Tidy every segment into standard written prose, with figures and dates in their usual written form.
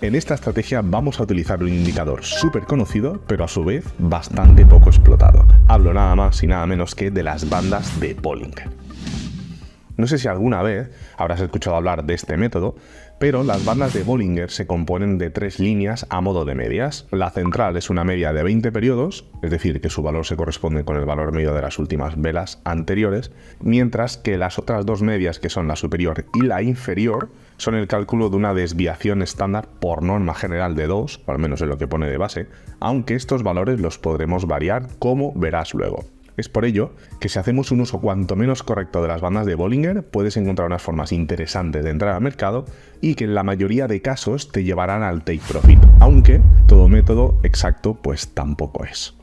En esta estrategia vamos a utilizar un indicador súper conocido, pero a su vez bastante poco explotado. Hablo nada más y nada menos que de las bandas de Bollinger. No sé si alguna vez habrás escuchado hablar de este método, pero las bandas de Bollinger se componen de 3 líneas a modo de medias. La central es una media de 20 periodos, es decir, que su valor se corresponde con el valor medio de las últimas velas anteriores, mientras que las otras 2 medias, que son la superior y la inferior, son el cálculo de una desviación estándar por norma general de 2, o al menos es lo que pone de base, aunque estos valores los podremos variar, como verás luego. Es por ello que si hacemos un uso cuanto menos correcto de las bandas de Bollinger, puedes encontrar unas formas interesantes de entrar al mercado y que en la mayoría de casos te llevarán al take profit, aunque todo método exacto pues tampoco es.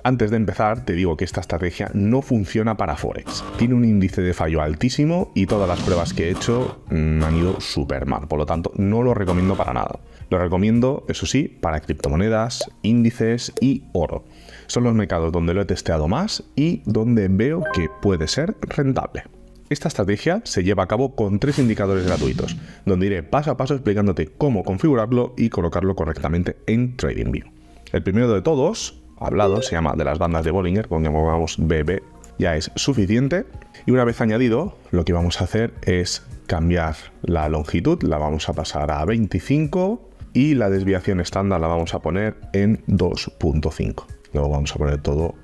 Antes de empezar, te digo que esta estrategia no funciona para Forex. Tiene un índice de fallo altísimo y todas las pruebas que he hecho han ido súper mal, por lo tanto no lo recomiendo para nada. Lo recomiendo, eso sí, para criptomonedas, índices y oro. Son los mercados donde lo he testeado más y donde veo que puede ser rentable. Esta estrategia se lleva a cabo con 3 indicadores gratuitos, donde iré paso a paso explicándote cómo configurarlo y colocarlo correctamente en TradingView. El primero de todos, hablado, se llama de las bandas de Bollinger, con que pongamos BB, ya es suficiente. Y una vez añadido, lo que vamos a hacer es cambiar la longitud, la vamos a pasar a 25 y la desviación estándar la vamos a poner en 2.5. Luego vamos a poner todo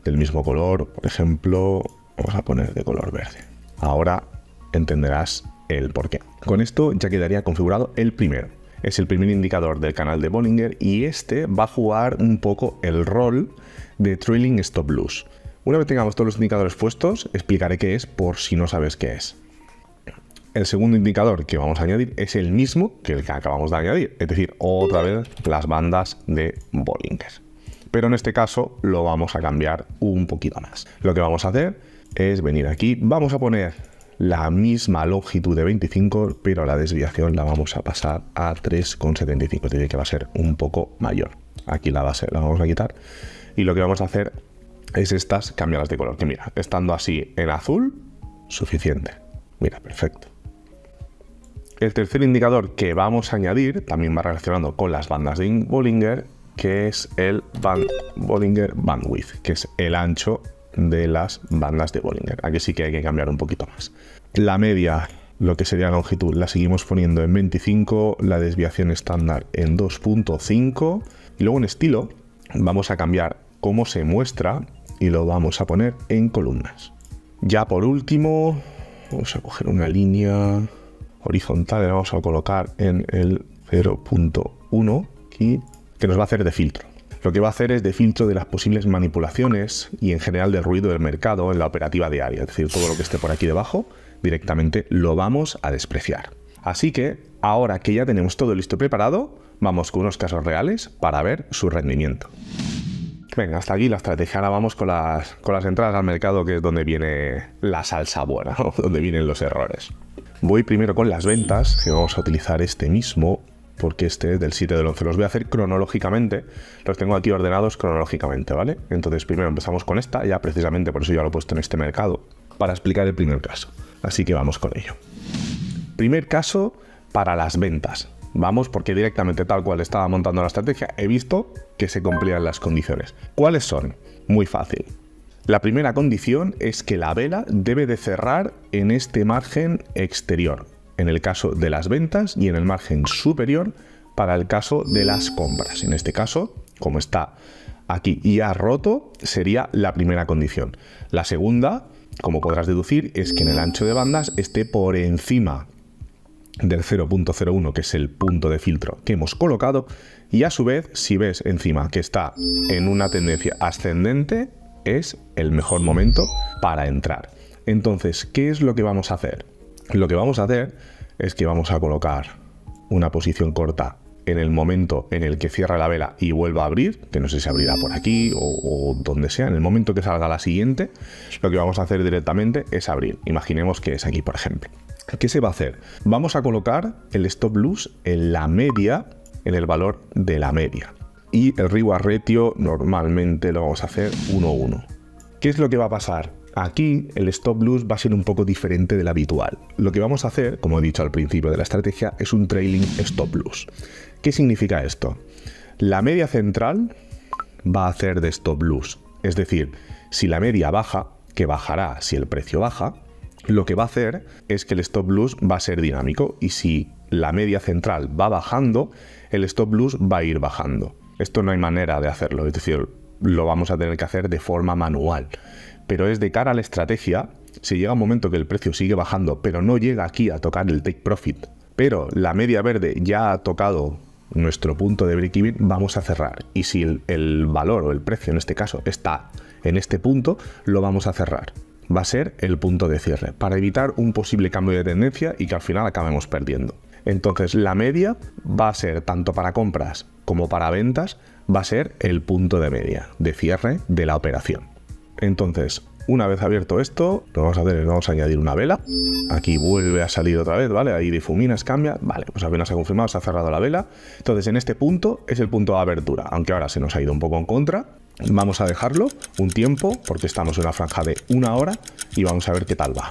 del mismo color, por ejemplo, vamos a poner de color verde. Ahora entenderás el porqué. Con esto ya quedaría configurado el primero. Es el primer indicador del canal de Bollinger y este va a jugar un poco el rol de Trailing Stop Loss. Una vez tengamos todos los indicadores puestos, explicaré qué es por si no sabes qué es. El segundo indicador que vamos a añadir es el mismo que el que acabamos de añadir, es decir, otra vez las bandas de Bollinger. Pero en este caso lo vamos a cambiar un poquito más. Lo que vamos a hacer es venir aquí, vamos a poner la misma longitud de 25, pero la desviación la vamos a pasar a 3,75, es decir, que va a ser un poco mayor. Aquí la base la vamos a quitar y lo que vamos a hacer es estas cambiarlas de color, que mira, estando así en azul, suficiente. Mira, perfecto. El tercer indicador que vamos a añadir también va relacionado con las bandas de Bollinger, que es el Bollinger Bandwidth, que es el ancho de las bandas de Bollinger. Aquí sí que hay que cambiar un poquito más. La media, lo que sería la longitud, la seguimos poniendo en 25, la desviación estándar en 2.5 y luego en estilo vamos a cambiar cómo se muestra y lo vamos a poner en columnas. Ya por último, vamos a coger una línea horizontal y la vamos a colocar en el 0.1 aquí, que nos va a hacer de filtro. Lo que va a hacer es de filtro de las posibles manipulaciones y en general del ruido del mercado en la operativa diaria, es decir, todo lo que esté por aquí debajo directamente lo vamos a despreciar. Así que ahora que ya tenemos todo listo y preparado, vamos con unos casos reales para ver su rendimiento. Venga, hasta aquí la estrategia. Ahora vamos con las entradas al mercado, que es donde viene la salsa buena, ¿no? Donde vienen los errores. Voy primero con las ventas, que vamos a utilizar este mismo, porque este es del 7 del 11. Los voy a hacer cronológicamente, los tengo aquí ordenados cronológicamente, ¿vale? Entonces primero empezamos con esta, ya precisamente por eso ya lo he puesto en este mercado, para explicar el primer caso. Así que vamos con ello. Primer caso para las ventas. Vamos, porque directamente tal cual estaba montando la estrategia, he visto que se cumplían las condiciones. ¿Cuáles son? Muy fácil. La primera condición es que la vela debe de cerrar en este margen exterior, en el caso de las ventas, y en el margen superior para el caso de las compras. En este caso, como está aquí y ha roto, sería la primera condición. La segunda, como podrás deducir, es que en el ancho de bandas esté por encima del 0.01, que es el punto de filtro que hemos colocado, y a su vez, si ves encima que está en una tendencia ascendente, es el mejor momento para entrar. Entonces, ¿qué es lo que vamos a hacer? Lo que vamos a hacer es que vamos a colocar una posición corta en el momento en el que cierra la vela y vuelva a abrir, que no sé si abrirá por aquí o donde sea, en el momento que salga la siguiente, lo que vamos a hacer directamente es abrir. Imaginemos que es aquí, por ejemplo. ¿Qué se va a hacer? Vamos a colocar el stop loss en la media, en el valor de la media. Y el reward ratio normalmente lo vamos a hacer 1:1. ¿Qué es lo que va a pasar? Aquí el stop loss va a ser un poco diferente del habitual. Lo que vamos a hacer, como he dicho al principio de la estrategia, es un trailing stop loss. ¿Qué significa esto? La media central va a hacer de stop loss. Es decir, si la media baja, que bajará si el precio baja, lo que va a hacer es que el stop loss va a ser dinámico, y si la media central va bajando, el stop loss va a ir bajando. Esto no hay manera de hacerlo, es decir, lo vamos a tener que hacer de forma manual. Pero es de cara a la estrategia, si llega un momento que el precio sigue bajando, pero no llega aquí a tocar el take profit, pero la media verde ya ha tocado nuestro punto de break-even, vamos a cerrar. Y si el valor o el precio en este caso está en este punto, lo vamos a cerrar. Va a ser el punto de cierre, para evitar un posible cambio de tendencia y que al final acabemos perdiendo. Entonces la media va a ser, tanto para compras como para ventas, va a ser el punto de media de cierre de la operación. Entonces, una vez abierto esto, lo que vamos a hacer es vamos a añadir una vela. Aquí vuelve a salir otra vez, ¿vale? Ahí difuminas, cambia. Vale, pues apenas se ha confirmado, se ha cerrado la vela. Entonces, en este punto es el punto de abertura, aunque ahora se nos ha ido un poco en contra. Vamos a dejarlo un tiempo, porque estamos en una franja de 1 hora, y vamos a ver qué tal va.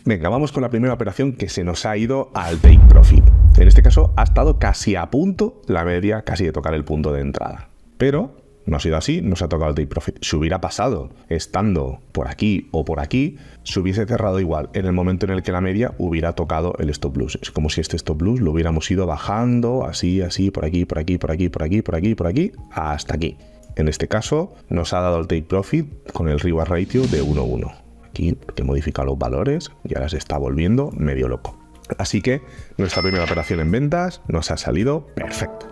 Venga, vamos con la primera operación que se nos ha ido al take profit. En este caso ha estado casi a punto la media, casi de tocar el punto de entrada. Pero no ha sido así, no se ha tocado el take profit. Si hubiera pasado estando por aquí o por aquí, se hubiese cerrado igual en el momento en el que la media hubiera tocado el stop loss. Es como si este stop loss lo hubiéramos ido bajando, así, por aquí, por aquí, por aquí, por aquí, por aquí, por aquí, hasta aquí. En este caso nos ha dado el take profit con el reward ratio de 1:1. Aquí, porque modifica los valores y ahora se está volviendo medio loco. Así que nuestra primera operación en ventas nos ha salido perfecto.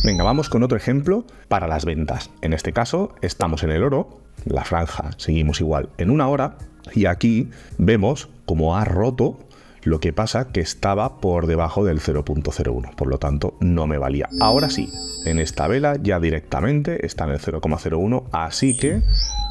Venga, vamos con otro ejemplo para las ventas. En este caso estamos en el oro, la franja seguimos igual en 1 hora, y aquí vemos cómo ha roto. Lo que pasa que estaba por debajo del 0.01, por lo tanto no me valía. Ahora sí, en esta vela ya directamente está en el 0,01, así que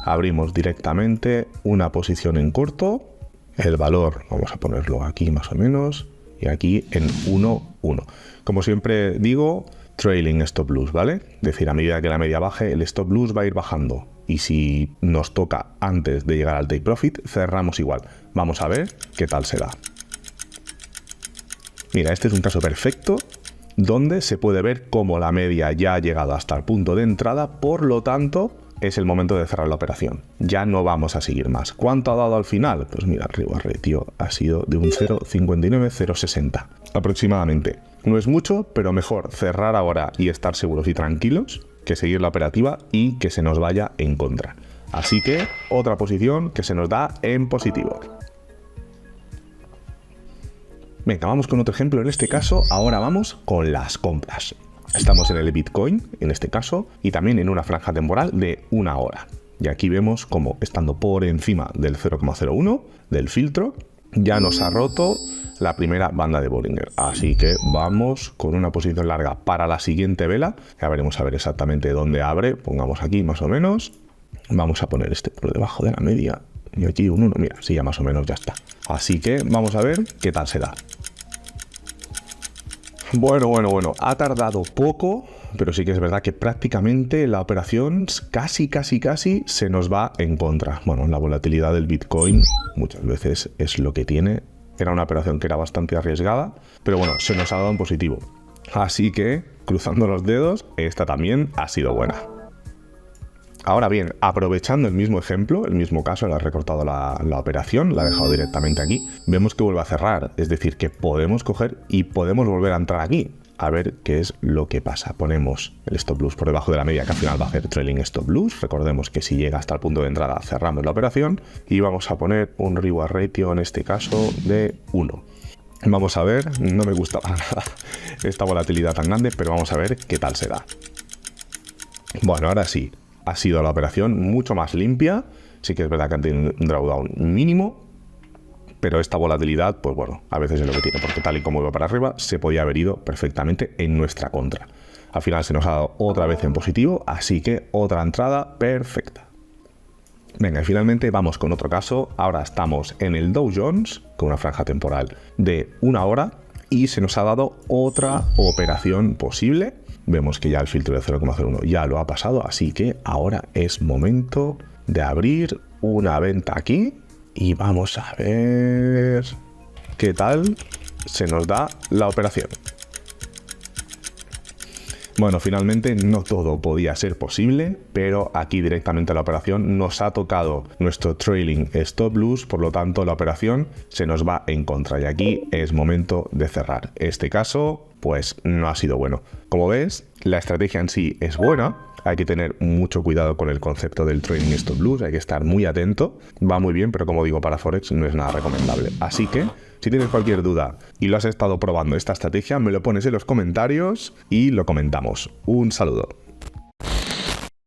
abrimos directamente una posición en corto. El valor, vamos a ponerlo aquí más o menos, y aquí en 1:1. Como siempre digo, trailing stop loss, ¿vale? Es decir, a medida que la media baje, el stop loss va a ir bajando. Y si nos toca antes de llegar al take profit, cerramos igual. Vamos a ver qué tal se da. Mira, este es un caso perfecto donde se puede ver cómo la media ya ha llegado hasta el punto de entrada, por lo tanto es el momento de cerrar la operación. Ya no vamos a seguir más. ¿Cuánto ha dado al final? Pues mira, el reward ratio ha sido de un 0,59, 0,60 aproximadamente. No es mucho, pero mejor cerrar ahora y estar seguros y tranquilos que seguir la operativa y que se nos vaya en contra. Así que otra posición que se nos da en positivo. Venga, vamos con otro ejemplo. En este caso, ahora vamos con las compras. Estamos en el Bitcoin, en este caso, y también en una franja temporal de 1 hora. Y aquí vemos como estando por encima del 0,01 del filtro, ya nos ha roto la primera banda de Bollinger. Así que vamos con una posición larga para la siguiente vela. Ya veremos a ver exactamente dónde abre. Pongamos aquí más o menos. Vamos a poner este por debajo de la media. Y aquí un 1. Mira, sí, ya más o menos ya está. Así que vamos a ver qué tal se da. Bueno, ha tardado poco, pero sí que es verdad que prácticamente la operación casi se nos va en contra. Bueno, la volatilidad del Bitcoin muchas veces es lo que tiene. Era una operación que era bastante arriesgada, pero bueno, se nos ha dado en positivo. Así que, cruzando los dedos, esta también ha sido buena. Ahora bien, aprovechando el mismo ejemplo, el mismo caso, le ha recortado la operación, la ha dejado directamente aquí, vemos que vuelve a cerrar, es decir, que podemos coger y podemos volver a entrar aquí, a ver qué es lo que pasa. Ponemos el stop loss por debajo de la media, que al final va a hacer trailing stop loss. Recordemos que si llega hasta el punto de entrada cerramos la operación, y vamos a poner un reward ratio en este caso de 1. Vamos a ver, no me gusta para nada esta volatilidad tan grande, pero vamos a ver qué tal se da. Bueno, ahora sí. Ha sido la operación mucho más limpia. Sí que es verdad que han tenido un drawdown mínimo, pero esta volatilidad, pues bueno, a veces es lo que tiene, porque tal y como iba para arriba, se podía haber ido perfectamente en nuestra contra. Al final se nos ha dado otra vez en positivo, así que otra entrada perfecta. Venga, y finalmente vamos con otro caso. Ahora estamos en el Dow Jones, con una franja temporal de 1 hora, y se nos ha dado otra operación posible. vemos que ya el filtro de 0,01 ya lo ha pasado, así que ahora es momento de abrir una venta aquí y vamos a ver qué tal se nos da la operación. Bueno, finalmente no todo podía ser posible, pero aquí directamente la operación nos ha tocado nuestro trailing stop loss, por lo tanto la operación se nos va en contra y aquí es momento de cerrar. Este caso, pues no ha sido bueno. Como ves, la estrategia en sí es buena. Hay que tener mucho cuidado con el concepto del trading stop loss, hay que estar muy atento. Va muy bien, pero como digo, para Forex no es nada recomendable. Así que, si tienes cualquier duda y lo has estado probando esta estrategia, me lo pones en los comentarios y lo comentamos. Un saludo.